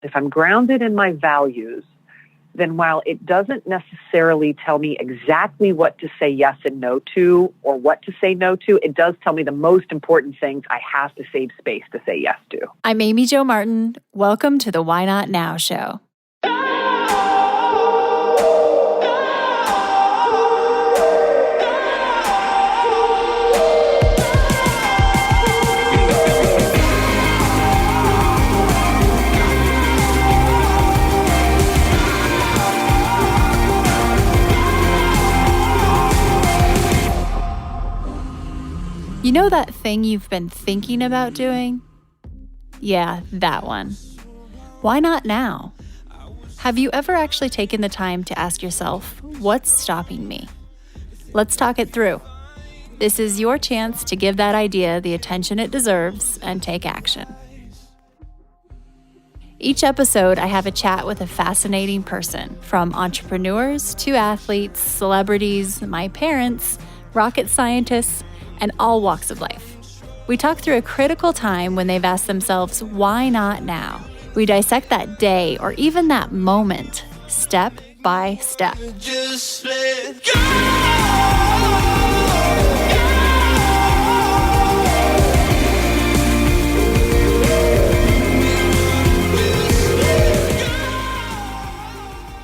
If I'm grounded in my values, then while it doesn't necessarily tell me exactly what to say yes and no to or what to say no to, it does tell me the most important things I have to save space to say yes to. I'm Amy Jo Martin. Welcome to the Why Not Now show. You know that thing you've been thinking about doing? Yeah, that one. Why not now? Have you ever actually taken the time to ask yourself, what's stopping me? Let's talk it through. This is your chance to give that idea the attention it deserves and take action. Each episode, I have a chat with a fascinating person, from entrepreneurs to athletes, celebrities, my parents, rocket scientists, and all walks of life. We talk through a critical time when they've asked themselves, why not now? We dissect that day or even that moment, step by step. Just let go.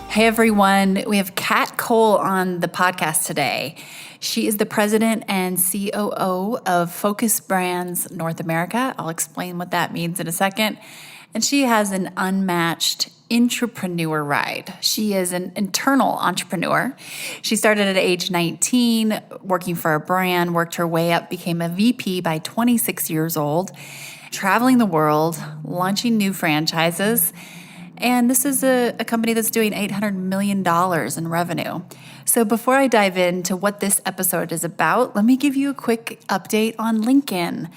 Hey everyone, we have Kat Cole on the podcast today. She is the president and COO of Focus Brands North America. I'll explain what that means in a second. And she has an unmatched entrepreneur ride. She is an internal entrepreneur. She started at age 19, working for a brand, worked her way up, became a VP by 26 years old, traveling the world, launching new franchises. And this is a company that's doing $800 million in revenue. So before I dive into what this episode is about, let me give you a quick update on Lincoln.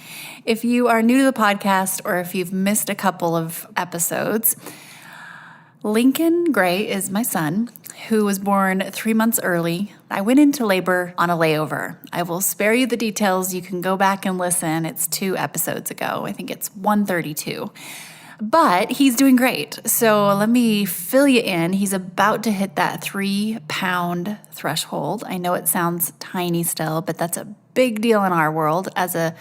If you are new to the podcast or if you've missed a couple of episodes, Lincoln Gray is my son, who was born 3 months early. I went into labor on a layover. I will spare you the details. You can go back and listen. It's 2 episodes ago. I think it's 132. But he's doing great. So let me fill you in. He's about to hit that 3-pound threshold. I know it sounds tiny still, but that's a big deal in our world. As a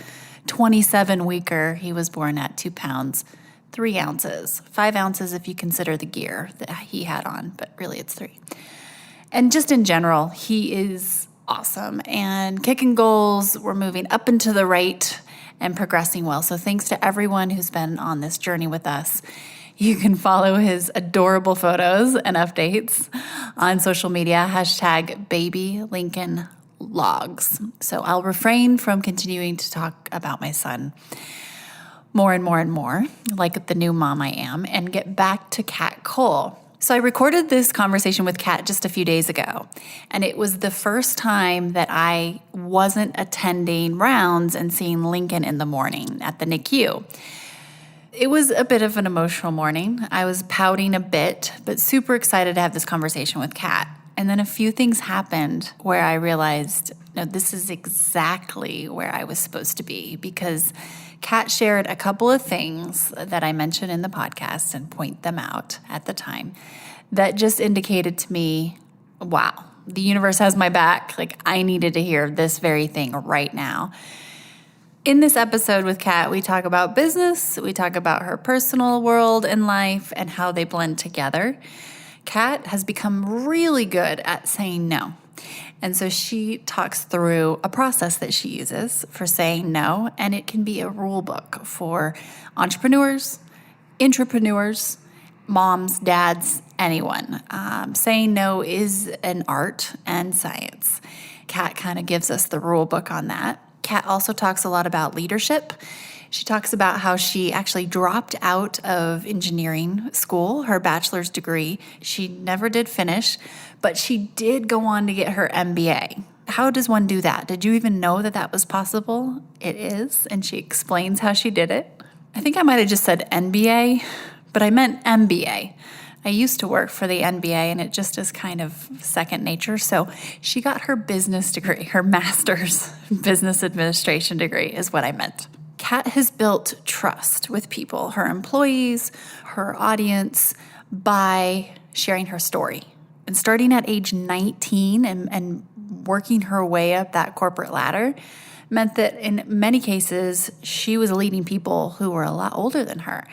27-weeker, he was born at 2 pounds, 3 ounces, 5 ounces if you consider the gear that he had on, but really it's 3. And just in general, he is awesome. And kicking goals, we're moving up and to the right and progressing well. So thanks to everyone who's been on this journey with us. You can follow his adorable photos and updates on social media, #BabyLincolnLogs. So I'll refrain from continuing to talk about my son more and more and more, like the new mom I am, and get back to Kat Cole. So I recorded this conversation with Kat just a few days ago, and it was the first time that I wasn't attending rounds and seeing Lincoln in the morning at the NICU. It was a bit of an emotional morning. I was pouting a bit, but super excited to have this conversation with Kat. And then a few things happened where I realized, no, this is exactly where I was supposed to be, because Kat shared a couple of things that I mentioned in the podcast and point them out at the time that just indicated to me, wow, the universe has my back. Like, I needed to hear this very thing right now. In this episode with Kat, we talk about business, we talk about her personal world and life and how they blend together. Kat has become really good at saying no. And so she talks through a process that she uses for saying no, and it can be a rule book for entrepreneurs, intrapreneurs, moms, dads, anyone. Saying no is an art and science. Kat kind of gives us the rule book on that. Kat also talks a lot about leadership. She talks about how she actually dropped out of engineering school, her bachelor's degree. She never did finish, but she did go on to get her MBA. How does one do that? Did you even know that that was possible? It is, and she explains how she did it. I think I might have just said NBA, but I meant MBA. I used to work for the NBA, and it just is kind of second nature. So she got her business degree, her master's business administration degree is what I meant. Kat has built trust with people, her employees, her audience, by sharing her story. And starting at age 19 and working her way up that corporate ladder meant that in many cases, she was leading people who were a lot older than her.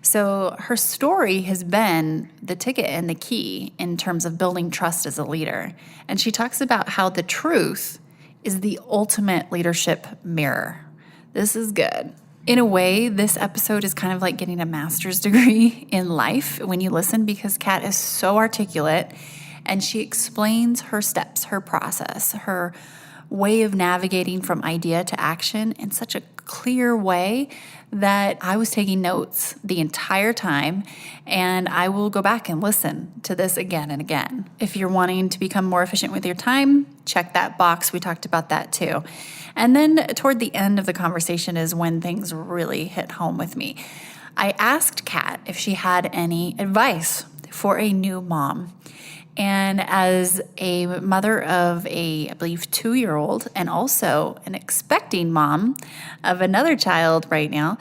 So her story has been the ticket and the key in terms of building trust as a leader. And she talks about how the truth is the ultimate leadership mirror. This is good. In a way, this episode is kind of like getting a master's degree in life when you listen, because Kat is so articulate and she explains her steps, her process, her way of navigating from idea to action in such a clear way that I was taking notes the entire time, and I will go back and listen to this again and again. If you're wanting to become more efficient with your time, check that box. We talked about that too. And then toward the end of the conversation is when things really hit home with me. I asked Kat if she had any advice for a new mom. And as a mother of I believe, 2-year-old, and also an expecting mom of another child right now,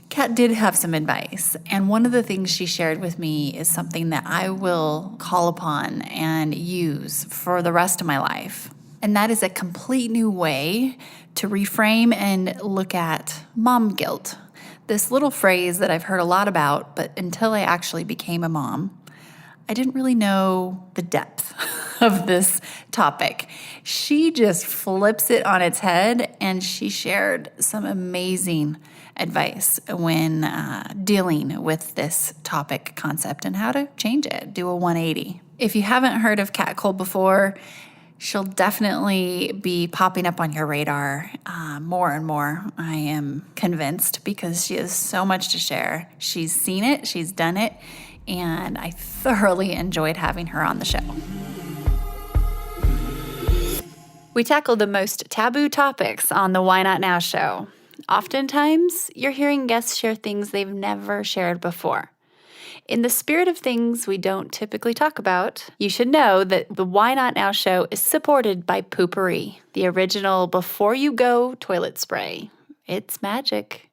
Kat did have some advice. And one of the things she shared with me is something that I will call upon and use for the rest of my life. And that is a complete new way to reframe and look at mom guilt. This little phrase that I've heard a lot about, but until I actually became a mom, I didn't really know the depth of this topic. She just flips it on its head, and she shared some amazing advice when dealing with this topic concept and how to change it, do a 180. If you haven't heard of Kat Cole before, she'll definitely be popping up on your radar more and more, I am convinced, because she has so much to share. She's seen it, she's done it, and I thoroughly enjoyed having her on the show. We tackle the most taboo topics on the Why Not Now show. Oftentimes, you're hearing guests share things they've never shared before. In the spirit of things we don't typically talk about, you should know that the Why Not Now show is supported by Poopery, the original before you go toilet spray. It's magic.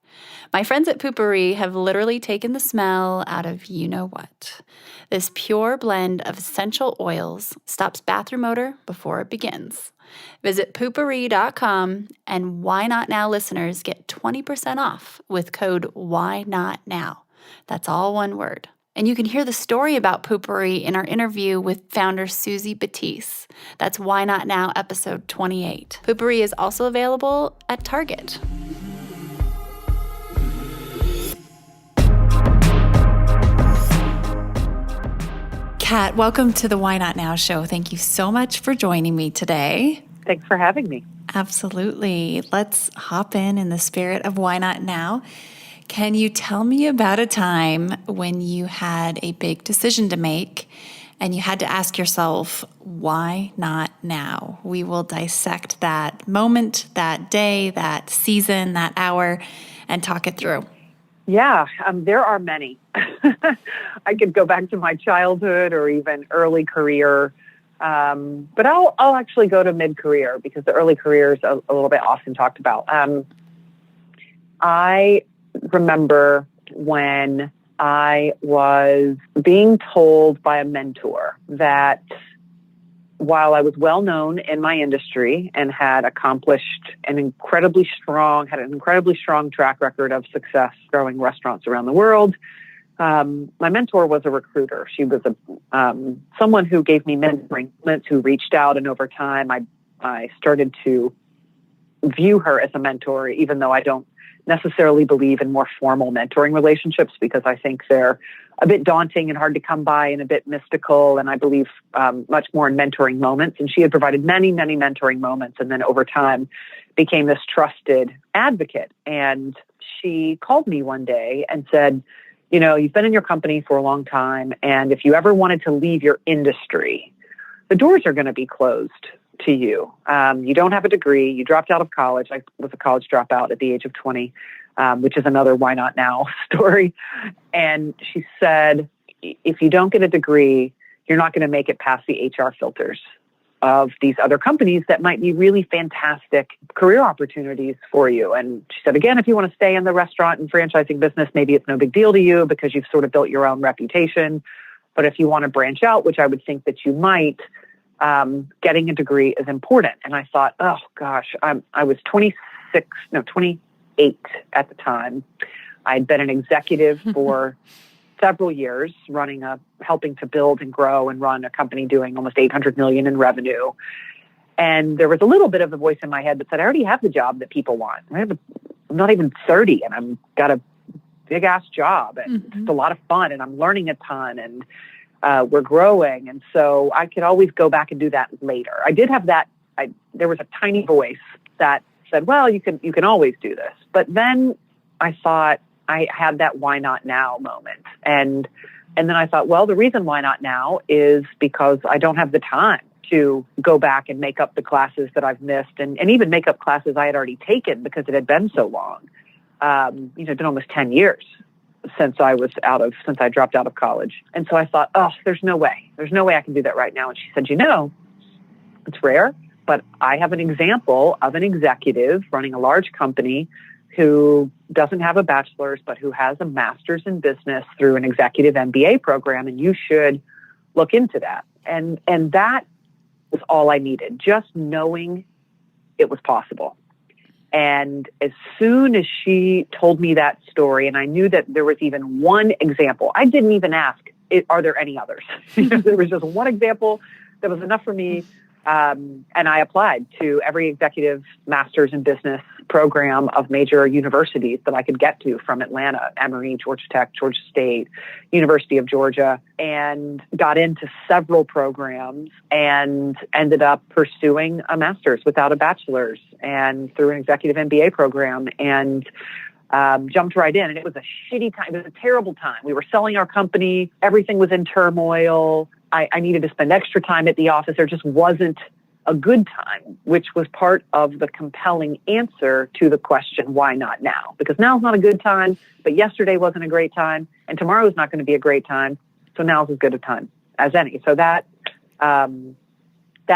My friends at Poopery have literally taken the smell out of you-know-what. This pure blend of essential oils stops bathroom odor before it begins. Visit poopery.com, and Why Not Now listeners get 20% off with code WHYNOTNOW. That's all one word. And you can hear the story about Poopery in our interview with founder Susie Batiste. That's Why Not Now episode 28. Poopery is also available at Target. Kat, welcome to the Why Not Now show. Thank you so much for joining me today. Thanks for having me. Absolutely. Let's hop in the spirit of Why Not Now. Can you tell me about a time when you had a big decision to make and you had to ask yourself, why not now? We will dissect that moment, that day, that season, that hour, and talk it through. Yeah, there are many. I could go back to my childhood or even early career, but I'll actually go to mid-career because the early career is a little bit often talked about. I remember when I was being told by a mentor that while I was well known in my industry and had accomplished an incredibly strong track record of success growing restaurants around the world, my mentor was a recruiter. She was someone who gave me mentoring moments, who reached out, and over time I started to view her as a mentor, even though I don't necessarily believe in more formal mentoring relationships because I think they're a bit daunting and hard to come by and a bit mystical. And I believe much more in mentoring moments. And she had provided many, many mentoring moments. And then over time became this trusted advocate. And she called me one day and said, you know, you've been in your company for a long time. And if you ever wanted to leave your industry, the doors are going to be closed to you. You don't have a degree. You dropped out of college. I was a college dropout at the age of 20, which is another why not now story. And she said, if you don't get a degree, you're not going to make it past the HR filters. of these other companies that might be really fantastic career opportunities for you. And she said, again, if you want to stay in the restaurant and franchising business, maybe it's no big deal to you because you've sort of built your own reputation. But if you want to branch out, which I would think that you might, getting a degree is important. And I thought, oh gosh, I was 28 at the time. I'd been an executive for several years, helping to build and grow and run a company doing almost $800 million in revenue. And there was a little bit of a voice in my head that said, I already have the job that people want. I'm not even 30 and I've got a big ass job and it's a lot of fun and I'm learning a ton and we're growing. And so I could always go back and do that later. I did have that. There was a tiny voice that said, well, you can always do this. But then I thought, I had that why not now moment. And then I thought, well, the reason why not now is because I don't have the time to go back and make up the classes that I've missed and even make up classes I had already taken because it had been so long. It's been almost 10 years since I dropped out of college. And so I thought, oh, there's no way I can do that right now. And she said, it's rare, but I have an example of an executive running a large company who doesn't have a bachelor's, but who has a master's in business through an executive MBA program. And you should look into that. And that was all I needed, just knowing it was possible. And as soon as she told me that story, and I knew that there was even one example, I didn't even ask, are there any others? There was just one example that was enough for me. And I applied to every executive master's in business program of major universities that I could get to from Atlanta, Emory, Georgia Tech, Georgia State, University of Georgia, and got into several programs and ended up pursuing a master's without a bachelor's and through an executive MBA program and jumped right in. And it was a shitty time. It was a terrible time. We were selling our company. Everything was in turmoil. I needed to spend extra time at the office. There just wasn't a good time, which was part of the compelling answer to the question, why not now? Because now's not a good time, but yesterday wasn't a great time, and tomorrow's not going to be a great time, so now's as good a time as any. So that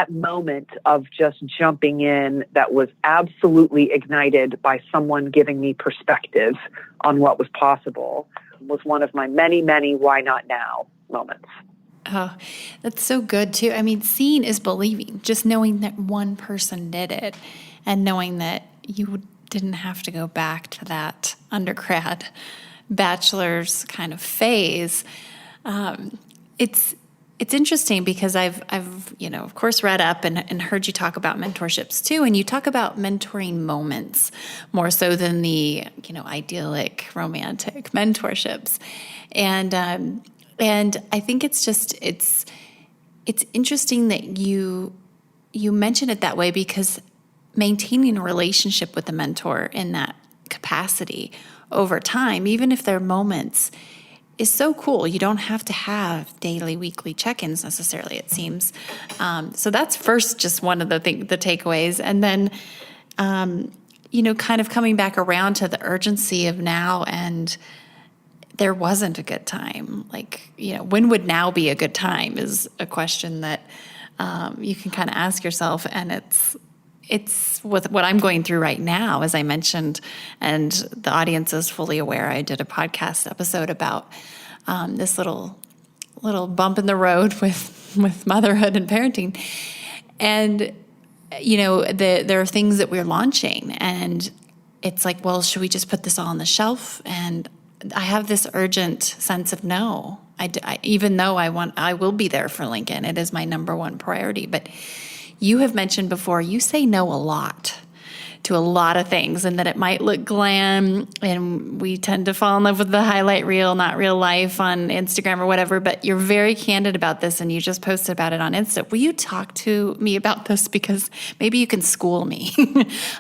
moment of just jumping in that was absolutely ignited by someone giving me perspective on what was possible was one of my many, many why not now moments. Oh, that's so good too. I mean, seeing is believing, just knowing that one person did it and knowing that you didn't have to go back to that undergrad bachelor's kind of phase. It's interesting because I've of course read up and heard you talk about mentorships too. And you talk about mentoring moments more so than the, idyllic romantic mentorships. And I think it's interesting that you mention it that way because maintaining a relationship with a mentor in that capacity over time, even if they're moments, is so cool. You don't have to have daily, weekly check-ins necessarily, it seems. So that's first just one of the takeaways. And then, kind of coming back around to the urgency of now and there wasn't a good time. When would now be a good time is a question that you can kind of ask yourself. And it's with what I'm going through right now, as I mentioned, and the audience is fully aware. I did a podcast episode about this little bump in the road with motherhood and parenting. And, there are things that we're launching and it's like, well, should we just put this all on the shelf? And I have this urgent sense of no. Even though I will be there for Lincoln. It is my number one priority. But you have mentioned before, you say no a lot to a lot of things, and that it might look glam, and we tend to fall in love with the highlight reel, not real life on Instagram or whatever. But you're very candid about this, and you just posted about it on Insta. Will you talk to me about this? Because maybe you can school me.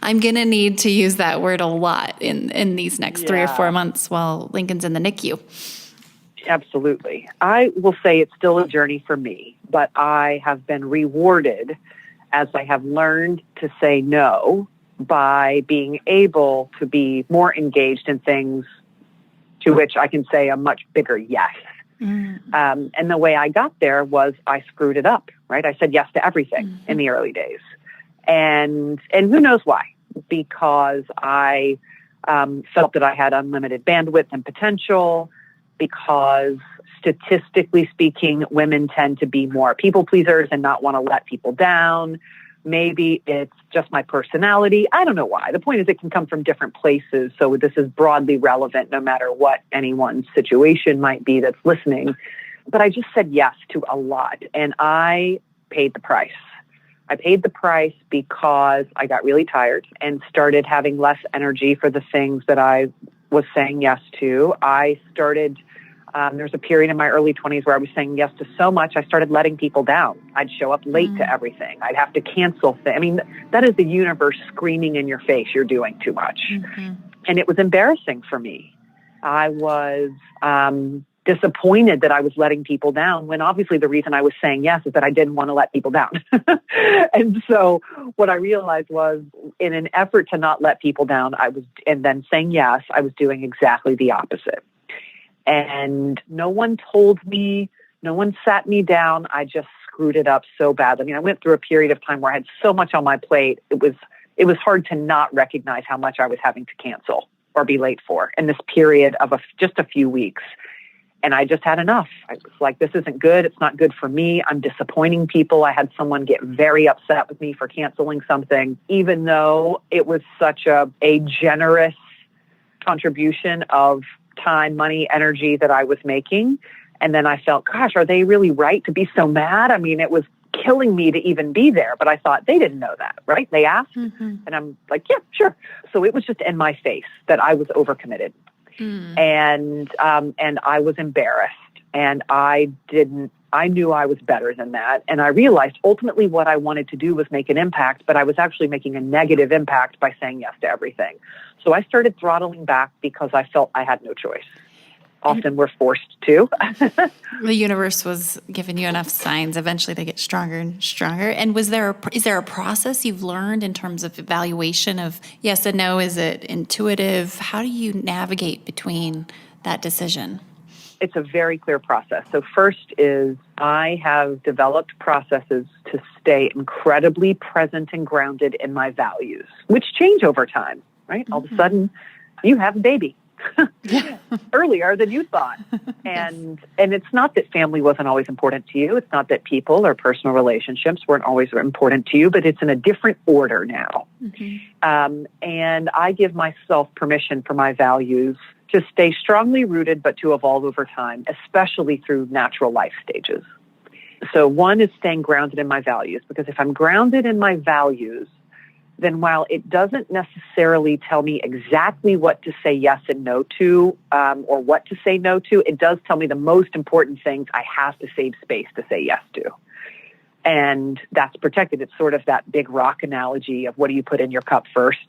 I'm going to need to use that word a lot in these next 3 or 4 months while Lincoln's in the NICU. Absolutely. I will say it's still a journey for me, but I have been rewarded as I have learned to say no by being able to be more engaged in things to which I can say a much bigger yes. And the way I got there was I screwed it up, right? I said yes to everything in the early days. And who knows why? Because I felt that I had unlimited bandwidth and potential, because statistically speaking, women tend to be more people pleasers and not want to let people down. Maybe it's just my personality. I don't know why. The point is it can come from different places. So this is broadly relevant no matter what anyone's situation might be that's listening. But I just said yes to a lot, and I paid the price. I paid the price because I got really tired and started having less energy for the things that I was saying yes to. I started, there's a period in my early 20s where I was saying yes to so much, I started letting people down. I'd show up late to everything. I'd have to cancel things. I mean, that is the universe screaming in your face, you're doing too much. And it was embarrassing for me. I was disappointed that I was letting people down, when obviously the reason I was saying yes is that I didn't want to let people down. And so what I realized was, in an effort to not let people down, and then saying yes, I was doing exactly the opposite. And no one told me, no one sat me down. I just screwed it up so badly. I mean, I went through a period of time where I had so much on my plate. It was hard to not recognize how much I was having to cancel or be late for in this period of just a few weeks. And I just had enough. I was like, this isn't good. It's not good for me. I'm disappointing people. I had someone get very upset with me for canceling something, even though it was such a generous contribution of time, money, energy that I was making. And then I felt, gosh, are they really right to be so mad? I mean, it was killing me to even be there. But I thought, they didn't know that, right? They asked. And I'm like, yeah, sure. So it was just in my face that I was overcommitted. And I was embarrassed, and I knew I was better than that. And I realized ultimately what I wanted to do was make an impact, but I was actually making a negative impact by saying yes to everything. So I started throttling back because I felt I had no choice. Often we're forced to. The universe was giving you enough signs. Eventually they get stronger and stronger. And is there a process you've learned in terms of evaluation of yes and no? Is it intuitive? How do you navigate between that decision? It's a very clear process. So first is I have developed processes to stay incredibly present and grounded in my values, which change over time, right? All of a sudden you have a baby. Earlier than you thought. And it's not that family wasn't always important to you. It's not that people or personal relationships weren't always important to you, but it's in a different order now. And I give myself permission for my values to stay strongly rooted, but to evolve over time, especially through natural life stages. So one is staying grounded in my values, because if I'm grounded in my values, then while it doesn't necessarily tell me exactly what to say yes and no to, or what to say no to, it does tell me the most important things I have to save space to say yes to. And that's protected. It's sort of that big rock analogy of what do you put in your cup first,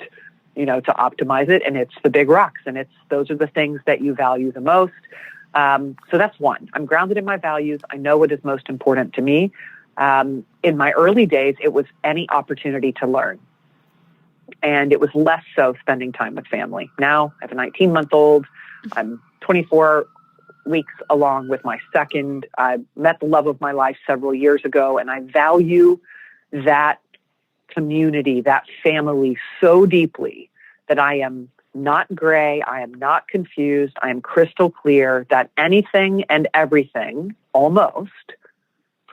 to optimize it. And it's the big rocks. And those are the things that you value the most. So that's one. I'm grounded in my values. I know what is most important to me. In my early days, it was any opportunity to learn. And it was less so spending time with family. Now I have a 19-month-old. I'm 24 weeks along with my second. I met the love of my life several years ago, and I value that community, that family so deeply that I am not gray. I am not confused. I am crystal clear that anything and everything almost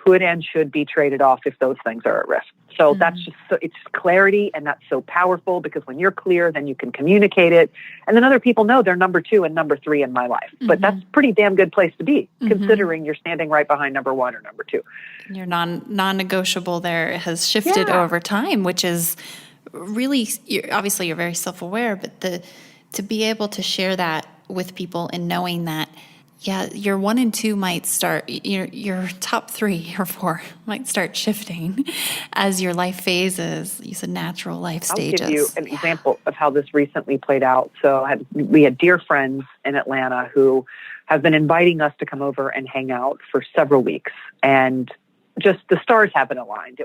could and should be traded off if those things are at risk. So that's it's clarity, and that's so powerful, because when you're clear, then you can communicate it. And then other people know they're number 2 and number 3 in my life. But that's a pretty damn good place to be, considering you're standing right behind number 1 or number 2. Your non-negotiable there has shifted over time, which is really, obviously you're very self-aware, but to be able to share that with people and knowing that, your 1 and 2 might start, your top 3 or 4 might start shifting as your life phases, you said natural life stages. I'll give you an example of how this recently played out. So we had dear friends in Atlanta who have been inviting us to come over and hang out for several weeks. And just the stars haven't aligned.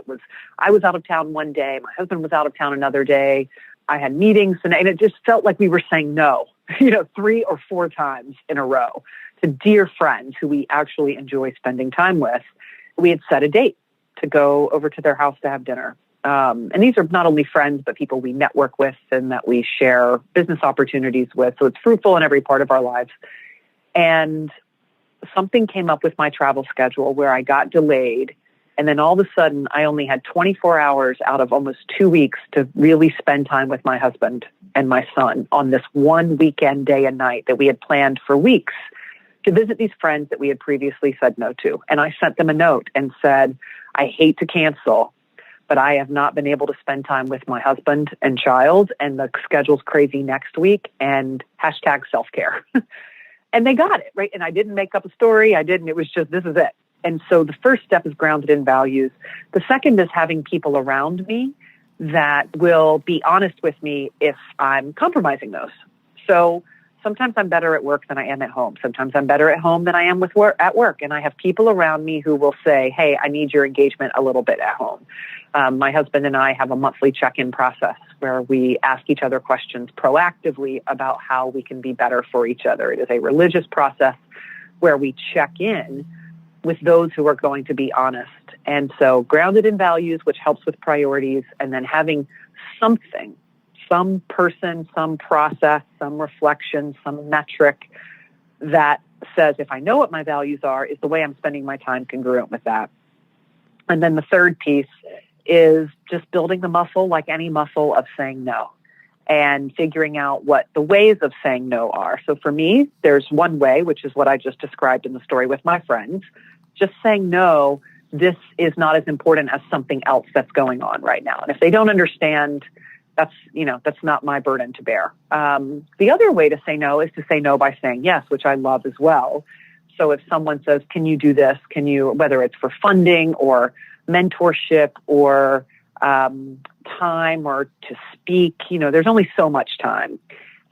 I was out of town one day. My husband was out of town another day. I had meetings, and it just felt like we were saying no, 3 or 4 times in a row to dear friends who we actually enjoy spending time with, we had set a date to go over to their house to have dinner. And these are not only friends, but people we network with and that we share business opportunities with. So it's fruitful in every part of our lives. And something came up with my travel schedule where I got delayed. And then all of a sudden, I only had 24 hours out of almost 2 weeks to really spend time with my husband and my son on this one weekend day and night that we had planned for weeks to visit these friends that we had previously said no to. And I sent them a note and said, I hate to cancel, but I have not been able to spend time with my husband and child, and the schedule's crazy next week, and hashtag self-care. And they got it, right? And I didn't make up a story. It was just, this is it. And so the first step is grounded in values. The second is having people around me that will be honest with me if I'm compromising those. So sometimes I'm better at work than I am at home. Sometimes I'm better at home than I am at work. And I have people around me who will say, hey, I need your engagement a little bit at home. My husband and I have a monthly check-in process where we ask each other questions proactively about how we can be better for each other. It is a religious process where we check in with those who are going to be honest. And so grounded in values, which helps with priorities, and then having something, some person, some process, some reflection, some metric that says, if I know what my values are, is the way I'm spending my time congruent with that. And then the third piece is just building the muscle, like any muscle, of saying no and figuring out what the ways of saying no are. So for me, there's one way, which is what I just described in the story with my friends, just saying no, this is not as important as something else that's going on right now. And if they don't understand, that's not my burden to bear. The other way to say no is to say no by saying yes, which I love as well. So if someone says, can you do this? Whether it's for funding or mentorship or time or to speak, there's only so much time.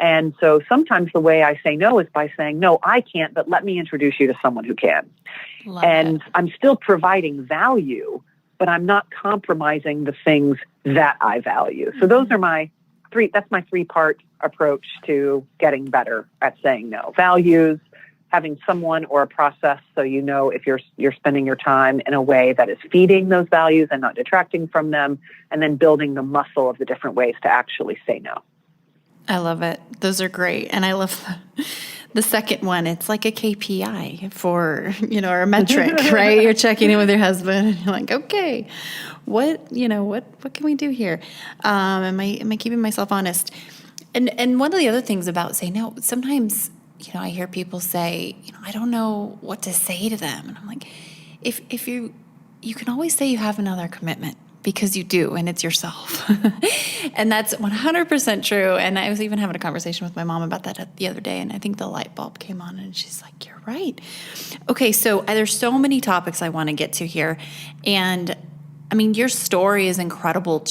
And so sometimes the way I say no is by saying, no, I can't, but let me introduce you to someone who can. Love and it. I'm still providing value, but I'm not compromising the things that I value. So those are that's my 3-part approach to getting better at saying no. Values, having someone or a process so if you're spending your time in a way that is feeding those values and not detracting from them, and then building the muscle of the different ways to actually say no. I love it. Those are great. And I love the second one. It's like a KPI for, or a metric, right? You're checking in with your husband and you're like, okay, what can we do here? Am I keeping myself honest? And one of the other things about saying no, sometimes, I hear people say, I don't know what to say to them. And I'm like, if you can always say you have another commitment, because you do, and it's yourself. And that's 100% true. And I was even having a conversation with my mom about that the other day, and I think the light bulb came on, and she's like, you're right. Okay, so there's so many topics I want to get to here. And, your story is incredible,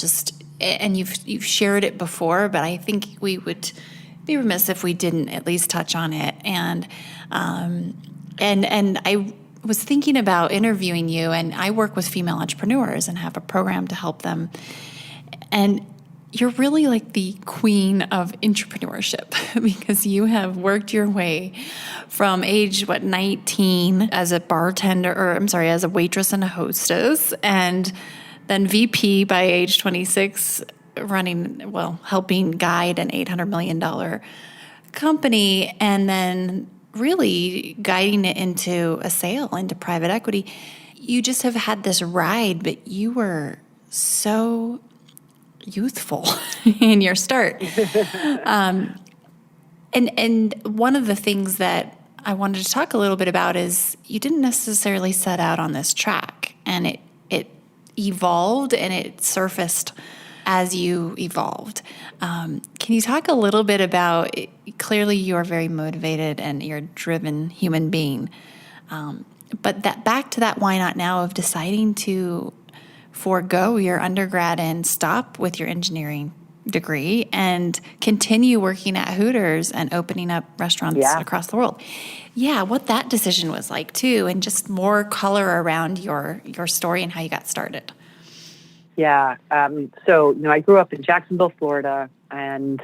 and you've shared it before, but I think we would be remiss if we didn't at least touch on it. And I was thinking about interviewing you, and I work with female entrepreneurs and have a program to help them. And you're really like the queen of entrepreneurship because you have worked your way from age, 19 as a as a waitress and a hostess, and then VP by age 26, helping guide an $800 million company, and then really guiding it into a sale, into private equity. You just have had this ride, but you were so youthful in your start. And one of the things that I wanted to talk a little bit about is you didn't necessarily set out on this track, and it evolved and it surfaced as you evolved. Can you talk a little bit about, clearly you are very motivated and you're a driven human being, but back to that why not now of deciding to forego your undergrad and stop with your engineering degree and continue working at Hooters and opening up restaurants across the world. Yeah, what that decision was like too, and just more color around your story and how you got started. Yeah. So, I grew up in Jacksonville, Florida, and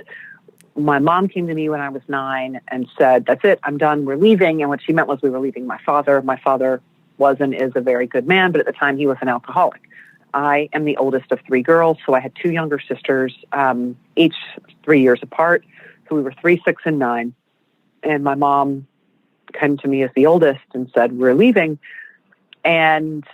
my mom came to me when I was 9 and said, "That's it, I'm done, we're leaving." And what she meant was we were leaving my father. My father was and is a very good man, but at the time he was an alcoholic. I am the oldest of 3 girls, so I had 2 younger sisters, each 3 years apart. So we were 3, 6, and 9. And my mom came to me as the oldest and said, "We're leaving." And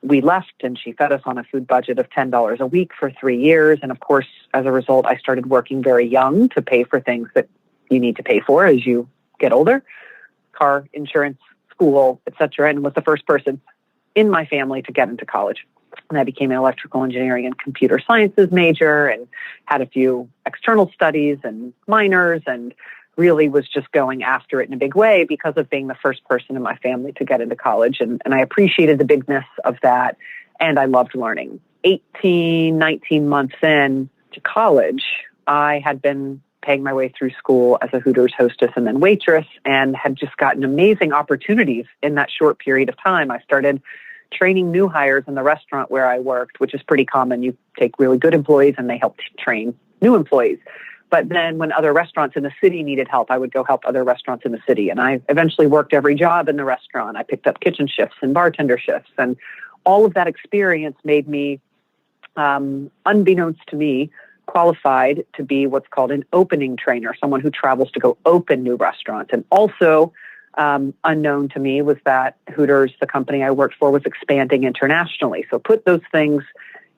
we left, and she fed us on a food budget of $10 a week for 3 years. And of course, as a result, I started working very young to pay for things that you need to pay for as you get older: car insurance, school, etc. And was the first person in my family to get into college. And I became an electrical engineering and computer sciences major and had a few external studies and minors, and really was just going after it in a big way because of being the first person in my family to get into college. And I appreciated the bigness of that. And I loved learning. 18, 19 months in to college, I had been paying my way through school as a Hooters hostess and then waitress, and had just gotten amazing opportunities in that short period of time. I started training new hires in the restaurant where I worked, which is pretty common. You take really good employees and they help train new employees. But then when other restaurants in the city needed help, I would go help other restaurants in the city. And I eventually worked every job in the restaurant. I picked up kitchen shifts and bartender shifts. And all of that experience made me, unbeknownst to me, qualified to be what's called an opening trainer, someone who travels to go open new restaurants. And also unknown to me was that Hooters, the company I worked for, was expanding internationally. So put those things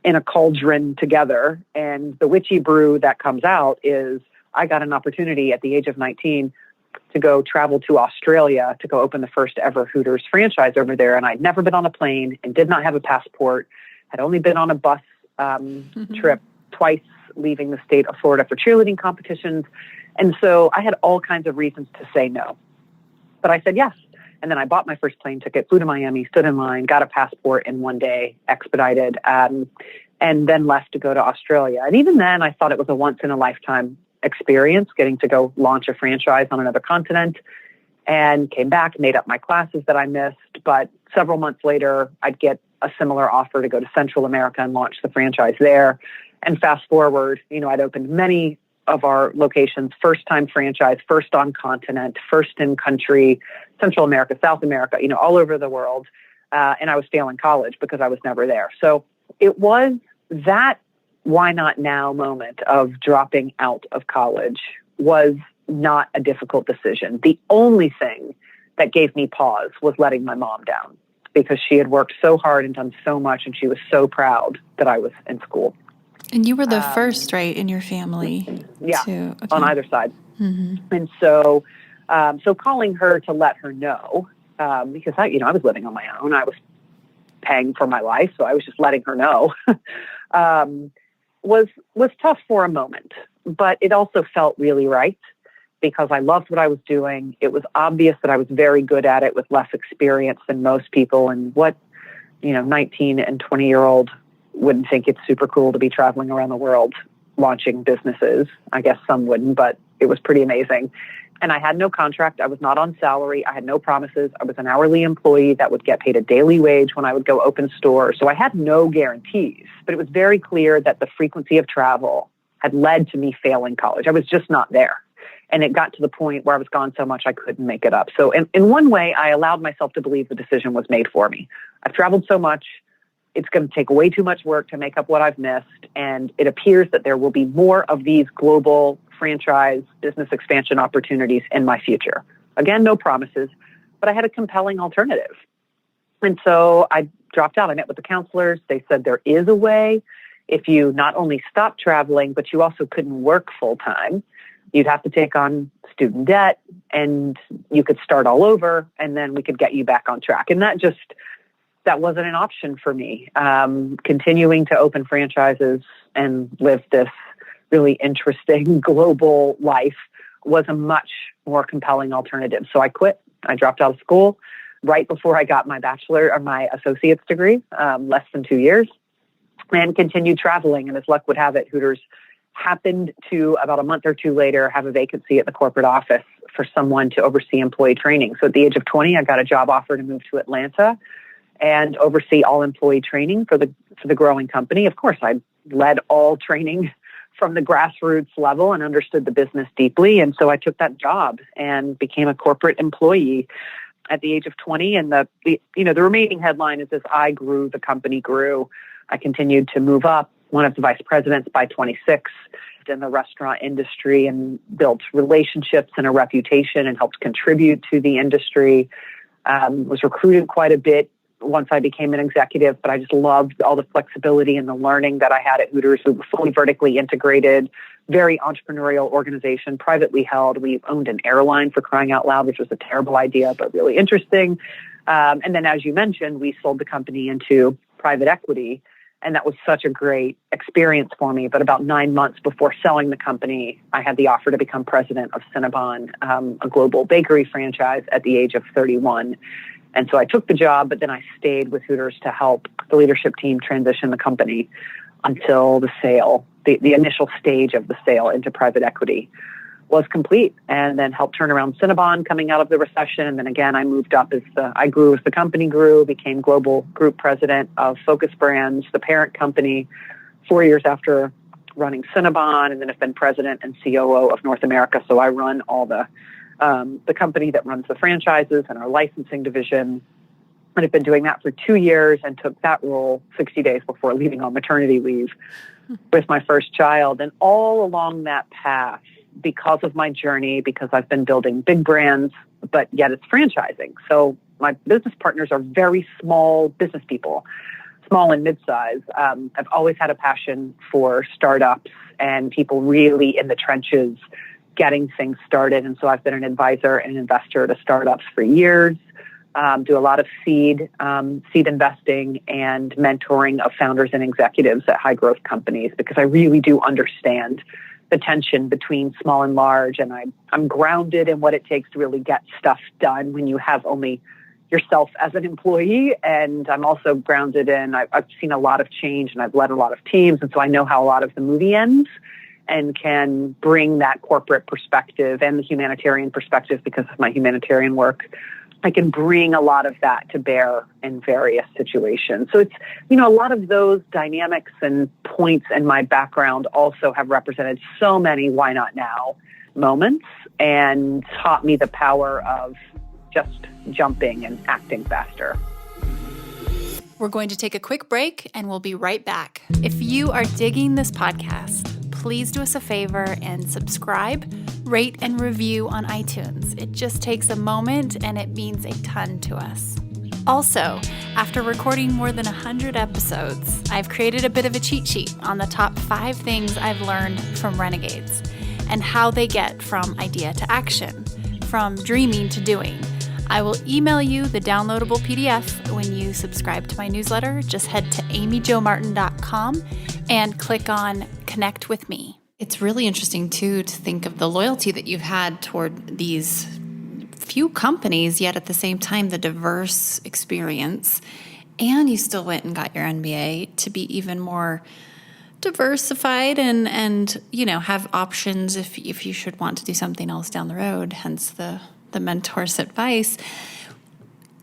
in a cauldron together, and the witchy brew that comes out is I got an opportunity at the age of 19 to go travel to Australia to go open the first ever Hooters franchise over there. And I'd never been on a plane and did not have a passport, had only been on a bus trip twice, leaving the state of Florida for cheerleading competitions. And so I had all kinds of reasons to say no. But I said yes. And then I bought my first plane ticket, flew to Miami, stood in line, got a passport in one day, expedited, and then left to go to Australia. And even then, I thought it was a once-in-a-lifetime experience, getting to go launch a franchise on another continent, and came back, made up my classes that I missed. But several months later, I'd get a similar offer to go to Central America and launch the franchise there. And fast forward, I'd opened many of our locations, first-time franchise, first on continent, first in country, Central America, South America, all over the world. And I was failing college because I was never there. So it was that why not now moment of dropping out of college was not a difficult decision. The only thing that gave me pause was letting my mom down, because she had worked so hard and done so much, and she was so proud that I was in school. And you were the first, right, in your family? Yeah, on either side. Mm-hmm. And so calling her to let her know, because I was living on my own. I was paying for my life, so I was just letting her know, was tough for a moment. But it also felt really right, because I loved what I was doing. It was obvious that I was very good at it with less experience than most people. And what, 19 and 20-year-old wouldn't think it's super cool to be traveling around the world launching businesses. I guess some wouldn't, but it was pretty amazing. And I had no contract. I was not on salary. I had no promises. I was an hourly employee that would get paid a daily wage when I would go open stores. So I had no guarantees, but it was very clear that the frequency of travel had led to me failing college. I was just not there. And it got to the point where I was gone so much I couldn't make it up. So in one way, I allowed myself to believe the decision was made for me. I've traveled so much. It's going to take way too much work to make up what I've missed. And it appears that there will be more of these global franchise business expansion opportunities in my future. Again, no promises, but I had a compelling alternative. And so I dropped out. I met with the counselors. They said there is a way. If you not only stop traveling, but you also couldn't work full time, you'd have to take on student debt and you could start all over, and then we could get you back on track. And that wasn't an option for me. Continuing to open franchises and live this really interesting global life was a much more compelling alternative. So I quit. I dropped out of school right before I got my bachelor or my associate's degree, less than 2 years, and continued traveling. And as luck would have it, Hooters happened to, about a month or two later, have a vacancy at the corporate office for someone to oversee employee training. So at the age of 20, I got a job offer to move to Atlanta and oversee all employee training for the growing company. Of course, I led all training from the grassroots level and understood the business deeply. And so I took that job and became a corporate employee at the age of 20. And the remaining headline is, as I grew, the company grew. I continued to move up, one of the vice presidents by 26 in the restaurant industry, and built relationships and a reputation and helped contribute to the industry. Was recruited quite a bit once I became an executive, but I just loved all the flexibility and the learning that I had at Hooters. We were fully vertically integrated, very entrepreneurial organization, privately held. We owned an airline, for crying out loud, which was a terrible idea, but really interesting. And then, as you mentioned, we sold the company into private equity. And that was such a great experience for me. But about 9 months before selling the company, I had the offer to become president of Cinnabon, a global bakery franchise, at the age of 31. And so I took the job, but then I stayed with Hooters to help the leadership team transition the company until the sale, the initial stage of the sale into private equity, was complete, and then helped turn around Cinnabon coming out of the recession. And then again, I moved up I grew as the company grew, became global group president of Focus Brands, the parent company, 4 years after running Cinnabon, and then have been president and COO of North America. So I run all the company that runs the franchises and our licensing division. And I've been doing that for 2 years, and took that role 60 days before leaving on maternity leave with my first child. And all along that path, because of my journey, because I've been building big brands, but yet it's franchising. So my business partners are very small business people, small and mid-size. I've always had a passion for startups and people really in the trenches getting things started. And so I've been an advisor and investor to startups for years, do a lot of seed investing and mentoring of founders and executives at high growth companies, because I really do understand the tension between small and large. And I'm grounded in what it takes to really get stuff done when you have only yourself as an employee. And I'm also grounded in, I've seen a lot of change, and I've led a lot of teams. And so I know how a lot of the movie ends, and can bring that corporate perspective and the humanitarian perspective because of my humanitarian work. I can bring a lot of that to bear in various situations. So it's, a lot of those dynamics and points in my background also have represented so many why not now moments, and taught me the power of just jumping and acting faster. We're going to take a quick break, and we'll be right back. If you are digging this podcast, please do us a favor and subscribe, rate, and review on iTunes. It just takes a moment, and it means a ton to us. Also, after recording more than 100 episodes, I've created a bit of a cheat sheet on the top 5 things I've learned from renegades, and how they get from idea to action, from dreaming to doing. I will email you the downloadable PDF when you subscribe to my newsletter. Just head to amyjomartin.com and click on Connect with Me. It's really interesting, too, to think of the loyalty that you've had toward these few companies, yet at the same time, the diverse experience. And you still went and got your MBA to be even more diversified and have options if you should want to do something else down the road, hence the mentor's advice.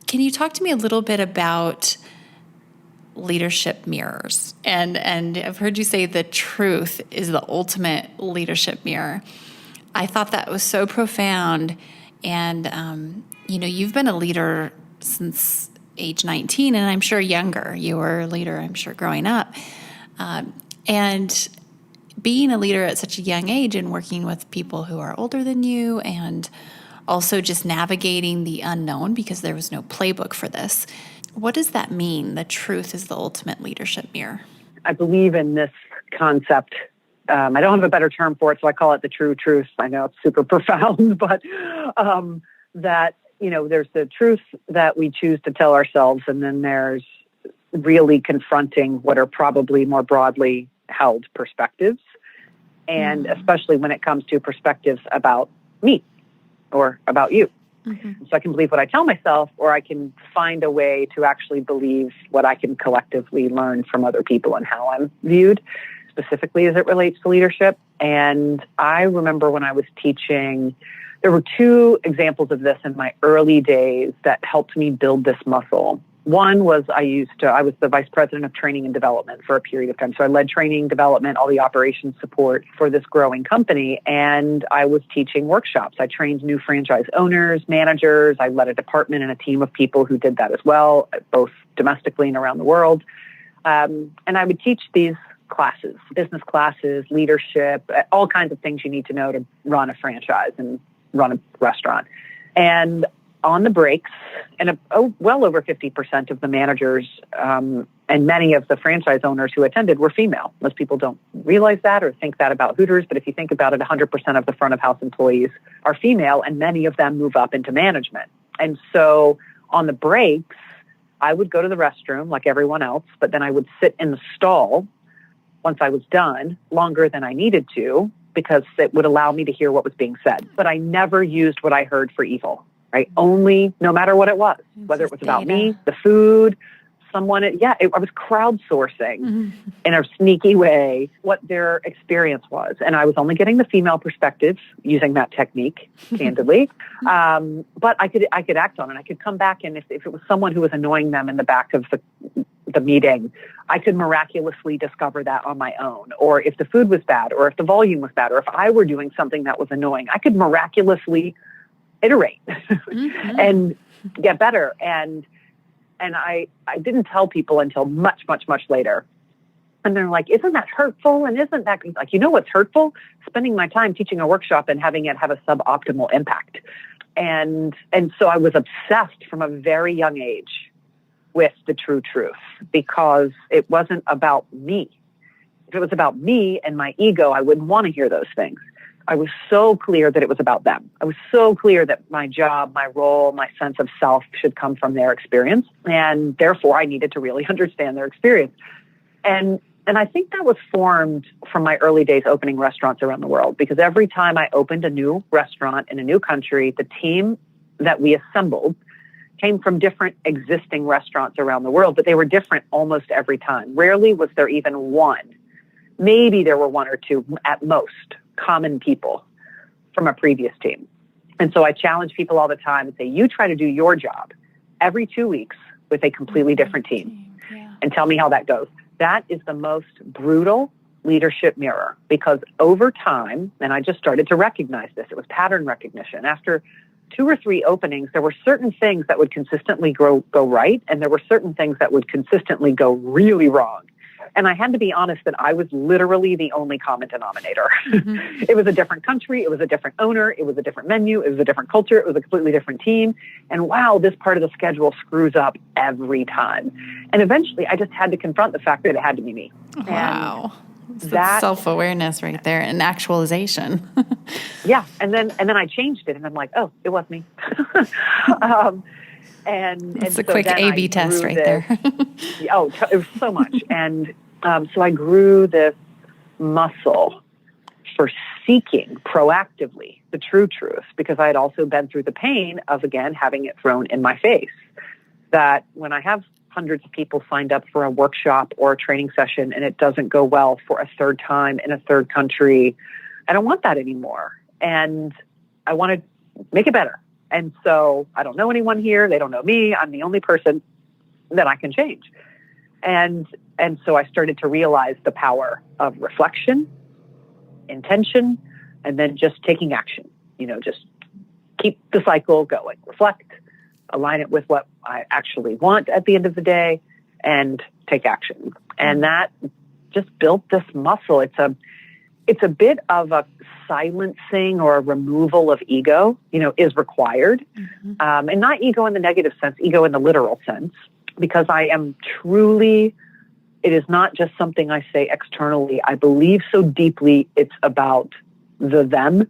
Can you talk to me a little bit about leadership mirrors? And I've heard you say the truth is the ultimate leadership mirror. I thought that was so profound. And, you've been a leader since age 19, and I'm sure younger. You were a leader, I'm sure, growing up. And being a leader at such a young age and working with people who are older than you, and also just navigating the unknown because there was no playbook for this. What does that mean? The truth is the ultimate leadership mirror. I believe in this concept. I don't have a better term for it, so I call it the true truth. I know it's super profound, but that, there's the truth that we choose to tell ourselves, and then there's really confronting what are probably more broadly held perspectives, and especially when it comes to perspectives about me or about you. Mm-hmm. So I can believe what I tell myself, or I can find a way to actually believe what I can collectively learn from other people and how I'm viewed, specifically as it relates to leadership. And I remember when I was teaching, there were 2 examples of this in my early days that helped me build this muscle. One was I was the vice president of training and development for a period of time. So I led training, development, all the operations support for this growing company. And I was teaching workshops. I trained new franchise owners, managers. I led a department and a team of people who did that as well, both domestically and around the world. And I would teach these classes, business classes, leadership, all kinds of things you need to know to run a franchise and run a restaurant. And on the breaks, and well over 50% of the managers and many of the franchise owners who attended were female. Most people don't realize that or think that about Hooters, but if you think about it, 100% of the front of house employees are female, and many of them move up into management. And so on the breaks, I would go to the restroom like everyone else, but then I would sit in the stall once I was done longer than I needed to, because it would allow me to hear what was being said. But I never used what I heard for evil. Right? Only, no matter what it was, whether it was about me, the food, someone, I was crowdsourcing in a sneaky way what their experience was. And I was only getting the female perspective using that technique, candidly. But I could act on it. I could come back, and if it was someone who was annoying them in the back of the meeting, I could miraculously discover that on my own. Or if the food was bad, or if the volume was bad, or if I were doing something that was annoying, I could miraculously iterate and get better. And I didn't tell people until much, much, much later. And they're like, isn't that hurtful? And isn't that like, what's hurtful? Spending my time teaching a workshop and having it have a suboptimal impact. And so I was obsessed from a very young age with the true truth, because it wasn't about me. If it was about me and my ego, I wouldn't want to hear those things. I was so clear that it was about them. I was so clear that my job, my role, my sense of self should come from their experience. And therefore, I needed to really understand their experience. And I think that was formed from my early days opening restaurants around the world, because every time I opened a new restaurant in a new country, the team that we assembled came from different existing restaurants around the world, but they were different almost every time. Rarely was there even one. Maybe there were one or two at most common people from a previous team. And so I challenge people all the time and say, you try to do your job every 2 weeks with a completely different team and tell me how that goes. That is the most brutal leadership mirror, because over time, and I just started to recognize this, it was pattern recognition. After 2 or 3 openings, there were certain things that would consistently go right, and there were certain things that would consistently go really wrong. And I had to be honest that I was literally the only common denominator. It was a different country. It was a different owner. It was a different menu. It was a different culture. It was a completely different team. And wow, this part of the schedule screws up every time. And eventually I just had to confront the fact that it had to be me. Wow. That's self-awareness right there and actualization. Yeah. And then I changed it, and I'm like, oh, it was me. It's a quick A/B test right there. It was so much. And so I grew this muscle for seeking proactively the true truth, because I had also been through the pain of, again, having it thrown in my face. That when I have hundreds of people signed up for a workshop or a training session and it doesn't go well for a third time in a third country, I don't want that anymore. And I want to make it better. And so I don't know anyone here. They don't know me. I'm the only person that I can change. And so I started to realize the power of reflection, intention, and then just taking action. Just keep the cycle going. Reflect, align it with what I actually want at the end of the day, and take action. And that just built this muscle. It's a bit of a silencing or a removal of ego, is required. And not ego in the negative sense, ego in the literal sense, because I am truly, it is not just something I say externally. I believe so deeply it's about them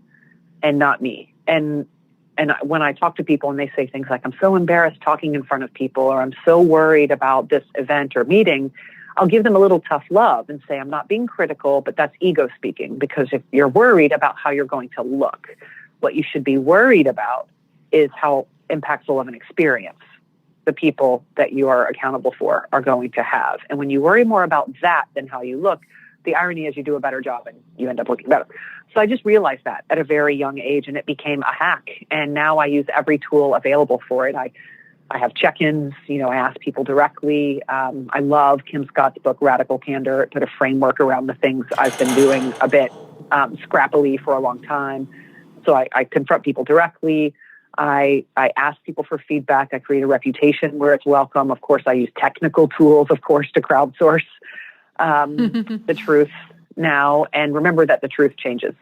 and not me. And when I talk to people and they say things like, I'm so embarrassed talking in front of people, or I'm so worried about this event or meeting, I'll give them a little tough love and say, I'm not being critical, but that's ego speaking. Because if you're worried about how you're going to look, what you should be worried about is how impactful of an experience the people that you are accountable for are going to have. And when you worry more about that than how you look, the irony is you do a better job and you end up looking better. So I just realized that at a very young age, and it became a hack. And now I use every tool available for it. I I have check-ins. I ask people directly. I love Kim Scott's book, Radical Candor. It put a framework around the things I've been doing a bit scrappily for a long time. So I confront people directly. I ask people for feedback. I create a reputation where it's welcome. Of course, I use technical tools, of course, to crowdsource the truth now. And remember that the truth changes.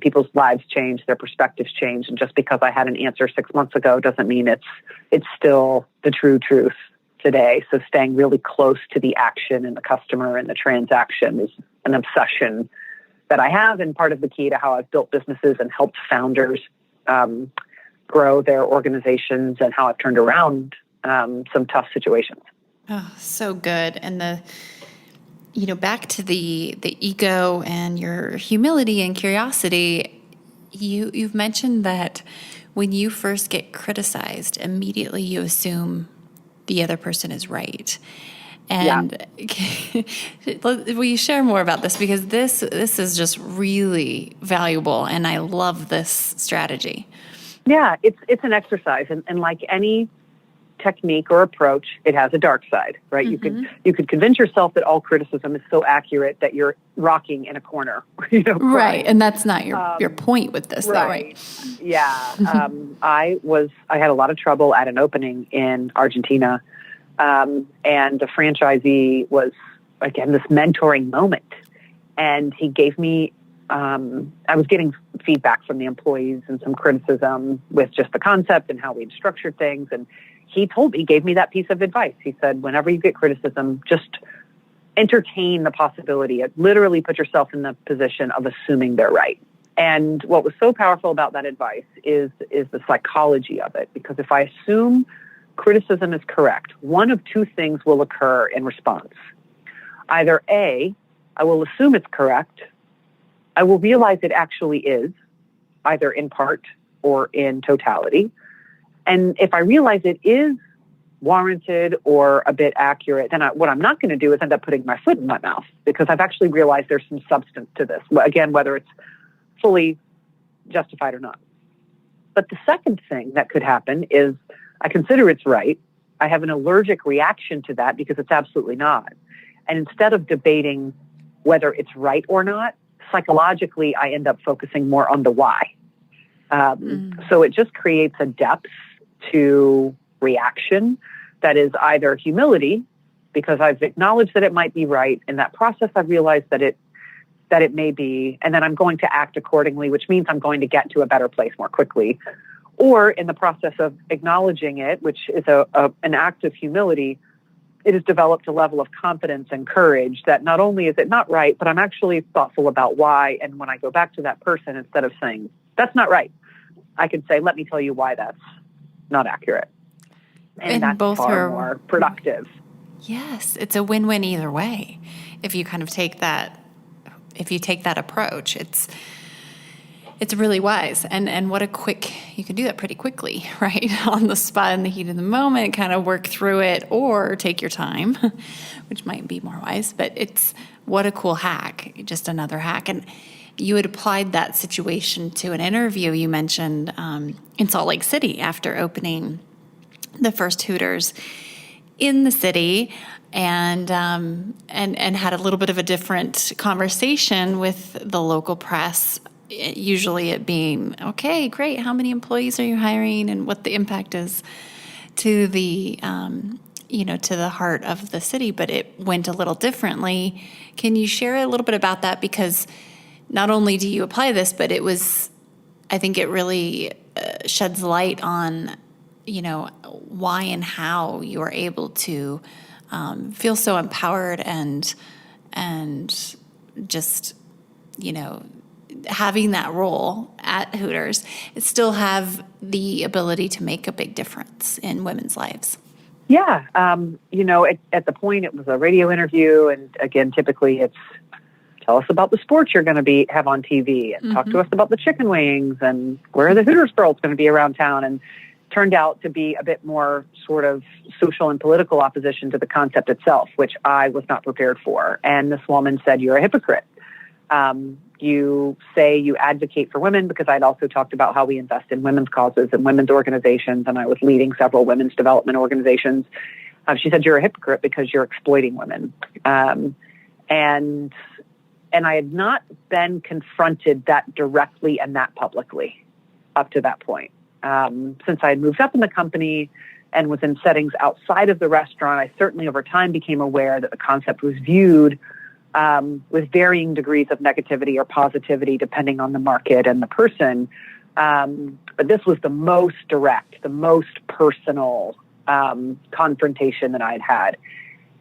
People's lives change, their perspectives change. And just because I had an answer 6 months ago doesn't mean it's still the true truth today. So staying really close to the action and the customer and the transaction is an obsession that I have, and part of the key to how I've built businesses and helped founders grow their organizations, and how I've turned around some tough situations. Oh, so good. And back to the ego and your humility and curiosity, you've mentioned that when you first get criticized, immediately you assume the other person is right. And will you share more about this? Because this is just really valuable, and I love this strategy. Yeah, it's an exercise, and like any technique or approach, it has a dark side, right? Mm-hmm. You could convince yourself that all criticism is so accurate that you're rocking in a corner, right? And that's not your point with this, right? Though, right? Yeah, I had a lot of trouble at an opening in Argentina. And the franchisee was, again, this mentoring moment. And he gave me, I was getting feedback from the employees and some criticism with just the concept and how we'd structured things. And he gave me that piece of advice. He said, whenever you get criticism, just entertain the possibility. Literally put yourself in the position of assuming they're right. And what was so powerful about that advice is the psychology of it. Because if I assume criticism is correct, one of two things will occur in response. Either A, I will assume it's correct. I will realize it actually is, either in part or in totality. And if I realize it is warranted or a bit accurate, then what I'm not going to do is end up putting my foot in my mouth, because I've actually realized there's some substance to this. Again, whether it's fully justified or not. But the second thing that could happen is I consider it's right. I have an allergic reaction to that because it's absolutely not. And instead of debating whether it's right or not, psychologically, I end up focusing more on the why. So it just creates a depth to reaction that is either humility, because I've acknowledged that it might be right. In that process, I've realized that it may be, and then I'm going to act accordingly, which means I'm going to get to a better place more quickly. Or in the process of acknowledging it, which is an act of humility, it has developed a level of confidence and courage that not only is it not right, but I'm actually thoughtful about why. And when I go back to that person, instead of saying, that's not right, I can say, let me tell you why that's not accurate. And that's both far more productive. Yes, it's a win-win either way. If you kind of take that approach, it's really wise. And what you can do that pretty quickly, right? On the spot, in the heat of the moment, kind of work through it, or take your time, which might be more wise. But what a cool hack, just another hack. And you had applied that situation to an interview you mentioned in Salt Lake City after opening the first Hooters in the city, and had a little bit of a different conversation with the local press. Usually it being, okay, great, how many employees are you hiring, and what the impact is to the to the heart of the city. But it went a little differently. Can you share a little bit about that? Because not only do you apply this, but I think it really sheds light on why and how you are able to feel so empowered and just having that role at Hooters, it still have the ability to make a big difference in women's lives. Yeah. At the point it was a radio interview, and again, typically it's tell us about the sports you're going to have on TV, and talk to us about the chicken wings, and where are the Hooters girls going to be around town. And turned out to be a bit more sort of social and political opposition to the concept itself, which I was not prepared for. And this woman said, "You're a hypocrite. You say you advocate for women, because I'd also talked about how we invest in women's causes and women's organizations, and I was leading several women's development organizations. She said, you're a hypocrite because you're exploiting women. And I had not been confronted that directly and that publicly up to that point. Since I had moved up in the company and was in settings outside of the restaurant, I certainly over time became aware that the concept was viewed with varying degrees of negativity or positivity, depending on the market and the person. But this was the most direct, the most personal confrontation that I'd had.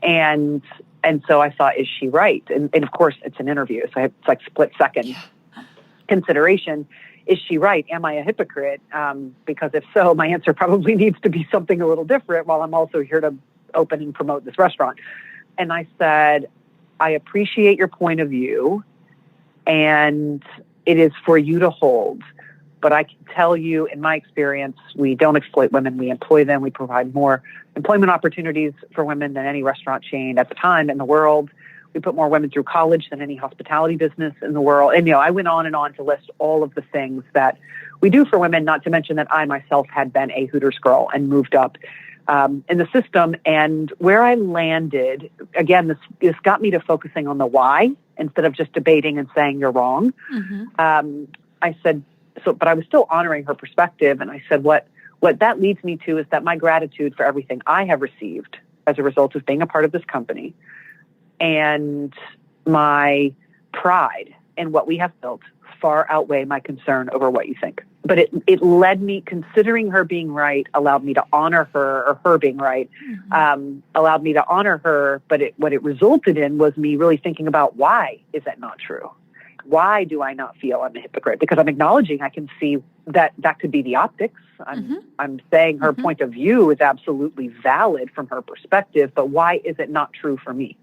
And so I thought, is she right? And of course, it's an interview, so it's like split second consideration. Is she right? Am I a hypocrite? Because if so, my answer probably needs to be something a little different while I'm also here to open and promote this restaurant. And I said, I appreciate your point of view, and it is for you to hold. But I can tell you, in my experience, we don't exploit women. We employ them. We provide more employment opportunities for women than any restaurant chain at the time in the world. We put more women through college than any hospitality business in the world. And, I went on and on to list all of the things that we do for women, not to mention that I myself had been a Hooters girl and moved up in the system. And where I landed, again, this got me to focusing on the why instead of just debating and saying you're wrong. Mm-hmm. I said, but I was still honoring her perspective. And I said, what that leads me to is that my gratitude for everything I have received as a result of being a part of this company and my pride in what we have built far outweigh my concern over what you think. But it led me, considering her being right, allowed me to honor her, or her being right, allowed me to honor her. But what it resulted in was me really thinking about, why is that not true? Why do I not feel I'm a hypocrite? Because I'm acknowledging, I can see that could be the optics. I'm saying her point of view is absolutely valid from her perspective, but why is it not true for me?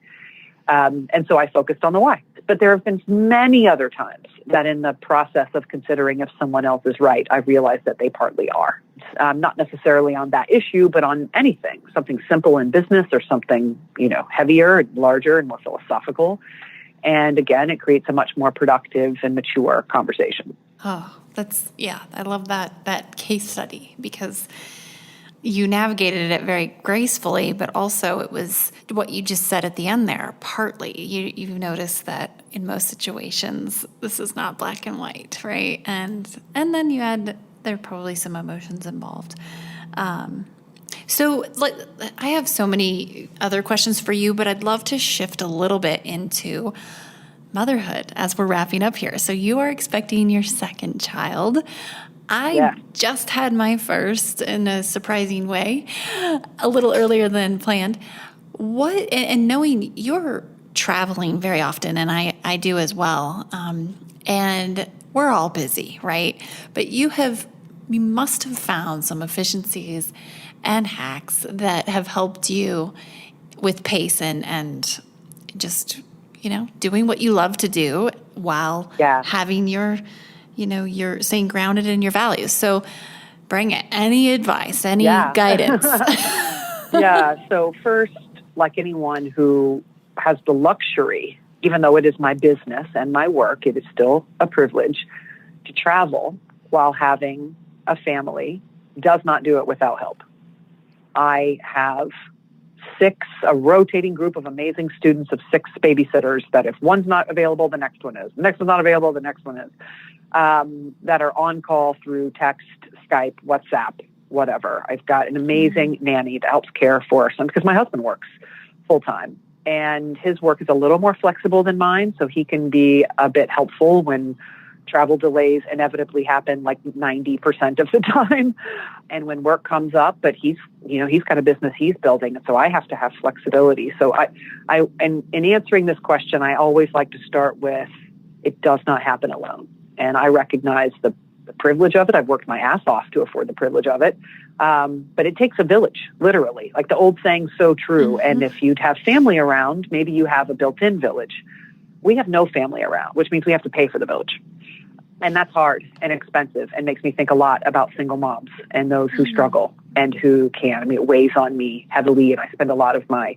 And so I focused on the why. But there have been many other times that in the process of considering if someone else is right, I realized that they partly are. Not necessarily on that issue, but on anything, something simple in business or something, heavier and larger and more philosophical. And again, it creates a much more productive and mature conversation. Oh, I love that case study, because you navigated it very gracefully, but also it was what you just said at the end there. Partly, you noticed that in most situations, this is not black and white, right? And then there are probably some emotions involved. So I have so many other questions for you, but I'd love to shift a little bit into motherhood as we're wrapping up here. So you are expecting your second child. I just had my first in a surprising way, a little earlier than planned. And knowing you're traveling very often, and I do as well, and we're all busy, right? But you must have found some efficiencies and hacks that have helped you with pace and just, doing what you love to do while having you're staying grounded in your values. So bring it. Any advice, any guidance? So first, like anyone who has the luxury, even though it is my business and my work, it is still a privilege to travel while having a family, does not do it without help. I have a rotating group of amazing students of 6 babysitters that if one's not available, the next one is. The next one's not available, the next one is. That are on call through text, Skype, WhatsApp, whatever. I've got an amazing nanny that helps care for our son, because my husband works full time. And his work is a little more flexible than mine, so he can be a bit helpful when travel delays inevitably happen like 90% of the time. And when work comes up, but he's got a business he's building. And so I have to have flexibility. So and in answering this question, I always like to start with, it does not happen alone. And I recognize the privilege of it. I've worked my ass off to afford the privilege of it. But it takes a village, literally. Like the old saying, so true. And if you'd have family around, maybe you have a built-in village. We have no family around, which means we have to pay for the village. And that's hard and expensive and makes me think a lot about single moms and those who struggle and who can. I mean, it weighs on me heavily, and I spend a lot of my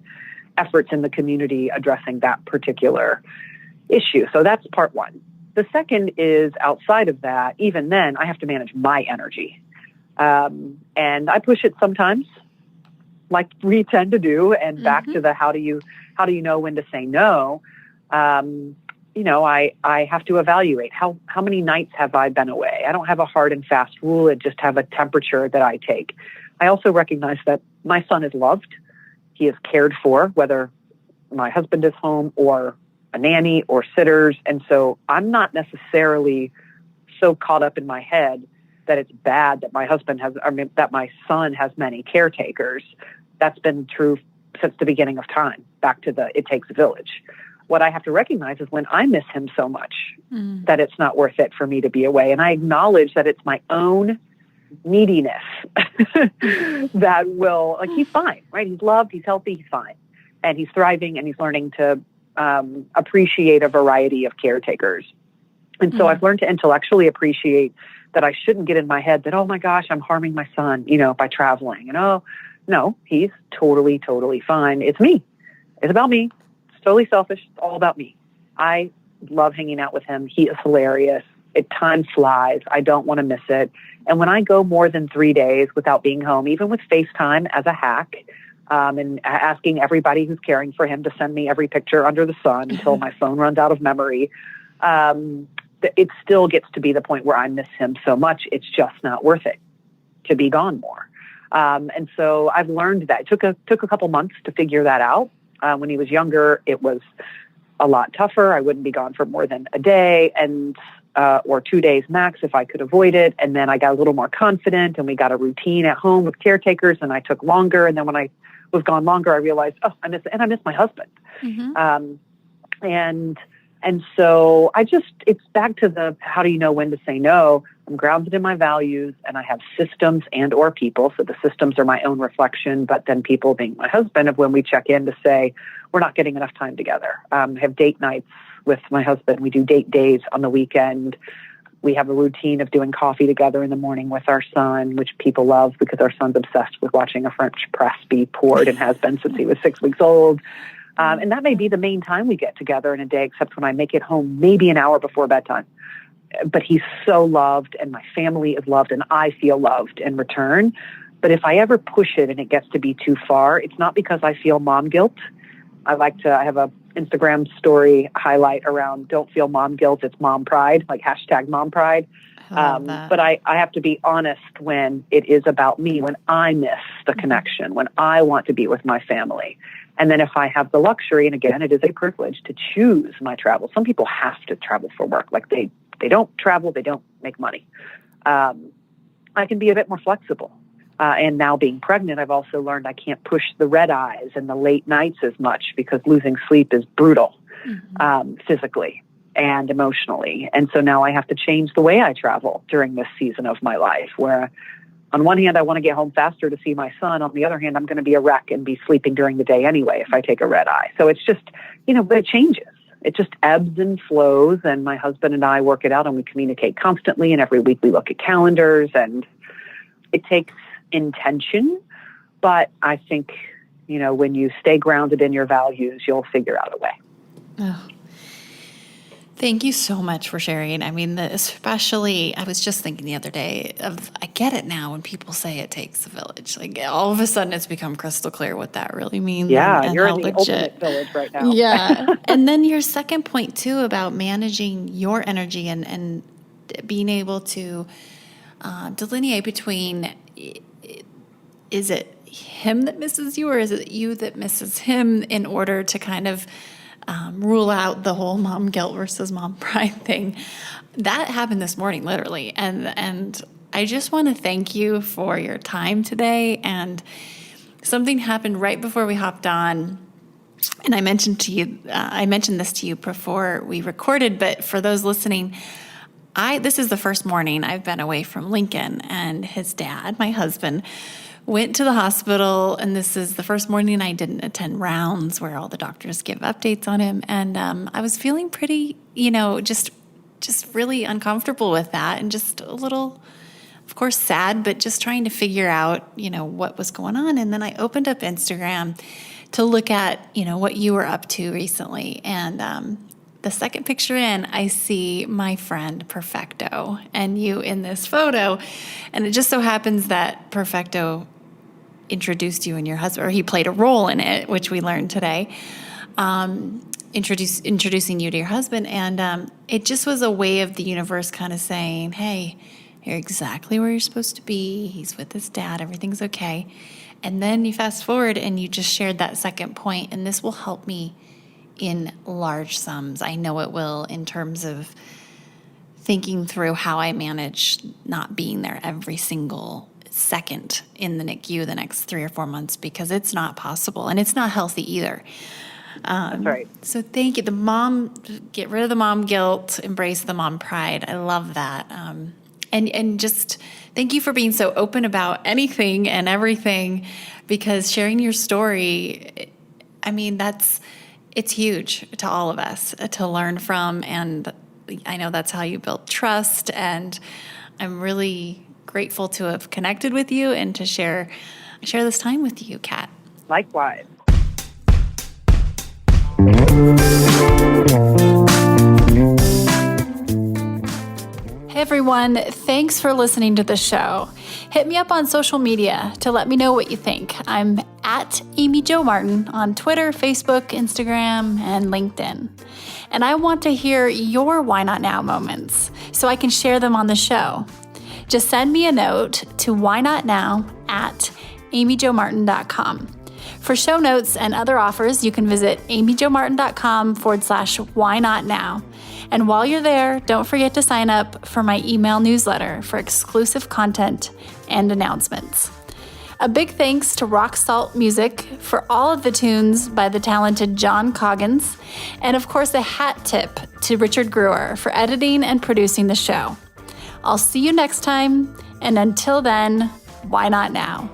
efforts in the community addressing that particular issue. So that's part one. The second is outside of that, even then, I have to manage my energy. And I push it sometimes, like we tend to do. And back to the how do you know when to say no? I have to evaluate how many nights have I been away. I don't have a hard and fast rule. I just have a temperature that I take. I also recognize that my son is loved. He is cared for, whether my husband is home or a nanny or sitters. And so I'm not necessarily so caught up in my head that it's bad that that my son has many caretakers. That's been true since the beginning of time, back to it takes a village. What I have to recognize is when I miss him so much that it's not worth it for me to be away. And I acknowledge that it's my own neediness that will, like, he's fine, right? He's loved, he's healthy, he's fine. And he's thriving, and he's learning to appreciate a variety of caretakers. And so I've learned to intellectually appreciate that I shouldn't get in my head that, oh my gosh, I'm harming my son, by traveling. And no, he's totally, totally fine. It's me. It's about me. It's totally selfish. It's all about me. I love hanging out with him. He is hilarious. Time flies. I don't want to miss it. And when I go more than 3 days without being home, even with FaceTime as a hack, and asking everybody who's caring for him to send me every picture under the sun until my phone runs out of memory, it still gets to be the point where I miss him so much, it's just not worth it to be gone more. And so I've learned that. It took a couple months to figure that out. When he was younger, it was a lot tougher. I wouldn't be gone for more than a day or 2 days max if I could avoid it. And then I got a little more confident, and we got a routine at home with caretakers, and I took longer. And then when I was gone longer, I realized, I miss my husband. And so it's back to the, how do you know when to say no? I'm grounded in my values, and I have systems and or people. So the systems are my own reflection, but then people being my husband, of when we check in to say, we're not getting enough time together. I have date nights with my husband. We do date days on the weekend. We have a routine of doing coffee together in the morning with our son, which people love because our son's obsessed with watching a French press be poured and has been since he was 6 weeks old. And that may be the main time we get together in a day, except when I make it home maybe an hour before bedtime. But he's so loved, and my family is loved, and I feel loved in return. But if I ever push it and it gets to be too far, it's not because I feel mom guilt. I have a Instagram story highlight around don't feel mom guilt, it's mom pride, like hashtag mom pride. But I have to be honest when it is about me, when I miss the connection, when I want to be with my family. And then if I have the luxury, and again, it is a privilege to choose my travel. Some people have to travel for work. Like they don't travel, they don't make money. I can be a bit more flexible. And now being pregnant, I've also learned I can't push the red eyes and the late nights as much because losing sleep is brutal, physically and emotionally. And so now I have to change the way I travel during this season of my life, where on one hand, I want to get home faster to see my son. On the other hand, I'm going to be a wreck and be sleeping during the day anyway if I take a red eye. So it's just, but it changes. It just ebbs and flows. And my husband and I work it out, and we communicate constantly. And every week we look at calendars, and it takes intention. But I think, when you stay grounded in your values, you'll figure out a way. Oh. Thank you so much for sharing. I mean, especially, I was just thinking the other day I get it now when people say it takes a village. Like all of a sudden it's become crystal clear what that really means. Yeah, and you're how in the legit. ultimate village right now. Yeah. And then your second point too about managing your energy and being able to delineate between, is it him that misses you or is it you that misses him, in order to kind of rule out the whole mom guilt versus mom pride thing. That happened this morning, literally. And I just want to thank you for your time today. And something happened right before we hopped on. And I mentioned this to you before we recorded, but for those listening, this is the first morning I've been away from Lincoln, and his dad, my husband, went to the hospital, and this is the first morning I didn't attend rounds where all the doctors give updates on him. And I was feeling pretty, just really uncomfortable with that, and just a little, of course, sad, but just trying to figure out, what was going on. And then I opened up Instagram to look at, what you were up to recently. And the second picture in, I see my friend Perfecto and you in this photo. And it just so happens that Perfecto introduced you and your husband, or he played a role in it, which we learned today, introducing you to your husband. And it just was a way of the universe kind of saying, hey, you're exactly where you're supposed to be. He's with his dad. Everything's okay. And then you fast forward and you just shared that second point, and this will help me in large sums. I know it will, in terms of thinking through how I manage not being there every single second in the NICU the next 3 or 4 months, because it's not possible and it's not healthy either. That's right. So thank you. Get rid of the mom guilt, embrace the mom pride. I love that. And just thank you for being so open about anything and everything, because sharing your story, I mean, it's huge to all of us to learn from. And I know that's how you build trust. And I'm really grateful to have connected with you and to share this time with you, Kat. Likewise. Hey everyone, thanks for listening to the show. Hit me up on social media to let me know what you think. I'm at Amy Jo Martin on Twitter, Facebook, Instagram, and LinkedIn. And I want to hear your Why Not Now moments so I can share them on the show. Just send me a note to whynotnow@amyjomartin.com. For show notes and other offers, you can visit amyjomartin.com/whynotnow. And while you're there, don't forget to sign up for my email newsletter for exclusive content and announcements. A big thanks to Rock Salt Music for all of the tunes by the talented John Coggins. And of course, a hat tip to Richard Brewer for editing and producing the show. I'll see you next time. And until then, why not now?